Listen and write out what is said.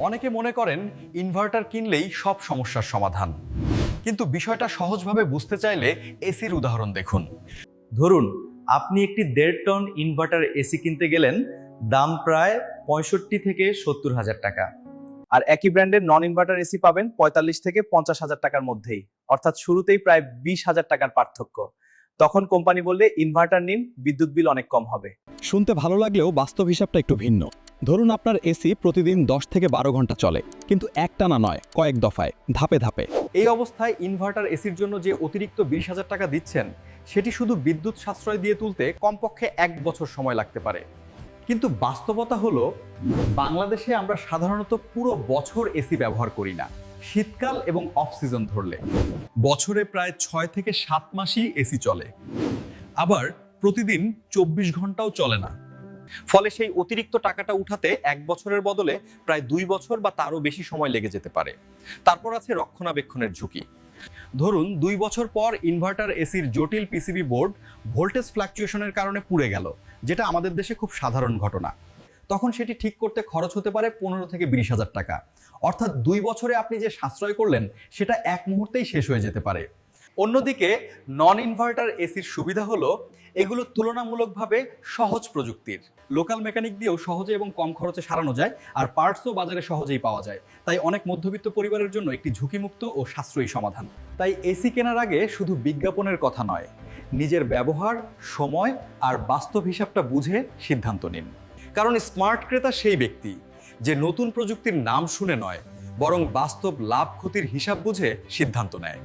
অনেকে মনে করেন ইনভার্টার কিনলেই সব সমস্যার সমাধান, কিন্তু বিষয়টা সহজভাবে বুঝতে চাইলে এসির উদাহরণ দেখুন। ধরুন আপনি একটি 1.5 টন ইনভার্টার এসি কিনতে গেলেন, দাম প্রায় 65 থেকে 70,000 টাকা। আর একই ব্র্যান্ডের নন ইনভার্টার এসি পাবেন 45 থেকে 50,000 টাকার মধ্যেই, অর্থাৎ শুরুতেই প্রায় 20,000 টাকার পার্থক্য। তখন কোম্পানি বললে ইনভার্টার নিন, বিদ্যুৎ বিল অনেক কম হবে। শুনতে ভালো লাগলেও বাস্তব হিসাবটা একটু ভিন্ন। ধরুন আপনার এসি প্রতিদিন 10 থেকে 12 ঘন্টা চলে, কিন্তু একটানা নয়, কয়েক দফায়, ধাপে ধাপে। এই অবস্থায় ইনভার্টার এসির জন্য যে অতিরিক্ত 20,000 টাকা দিচ্ছেন, সেটি শুধু বিদ্যুৎ সাশ্রয় দিয়ে তুলতে কমপক্ষে 1 বছর সময় লাগতে পারে। কিন্তু বাস্তবতা হলো, বাংলাদেশে আমরা সাধারণত পুরো বছর এসি ব্যবহার করি না, শীতকাল এবং অফ সিজন ধরলে বছরে প্রায় 6 থেকে 7 মাসই এসি চলে, আবার প্রতিদিন 24 ঘন্টাও চলে না। ফলে সেই অতিরিক্ত টাকাটা উঠাতে 1 বছরের বদলে প্রায় 2 বছর বা তারও বেশি সময় লেগে যেতে পারে। তারপর আছে রক্ষণাবেক্ষণের ঝুঁকি। ধরুন 2 বছর পর ইনভার্টার এসির জটিল পিসিবি বোর্ড ভোল্টেজ ফ্লাকচুয়েশনের কারণে পুড়ে গেল, যেটা আমাদের দেশে খুব সাধারণ ঘটনা। তখন সেটি ঠিক করতে খরচ হতে পারে 15 থেকে 20,000 টাকা। অর্থাৎ 2 বছরে আপনি যে সাশ্রয় করলেন, সেটা এক মুহূর্তেই শেষ হয়ে যেতে পারে। অন্যদিকে নন ইনভার্টার এসির সুবিধা হলো, এগুলো তুলনামূলকভাবে সহজ প্রযুক্তির। লোকাল মেকানিক দিয়েও সহজে এবং কম খরচে সারানো যায়, আর পার্টসও বাজারে সহজেই পাওয়া যায়। তাই অনেক মধ্যবিত্ত পরিবারের জন্য একটি ঝুঁকিমুক্ত ও সাশ্রয়ী সমাধান। তাই এসি কেনার আগে শুধু বিজ্ঞাপনের কথা নয়, নিজের ব্যবহার, সময় আর বাস্তব হিসাবটা বুঝে সিদ্ধান্ত নিন। কারণ স্মার্ট ক্রেতা সেই ব্যক্তি যে নতুন প্রযুক্তির নাম শুনে নয়, বরং বাস্তব লাভ ক্ষতির হিসাব বুঝে সিদ্ধান্ত নেয়।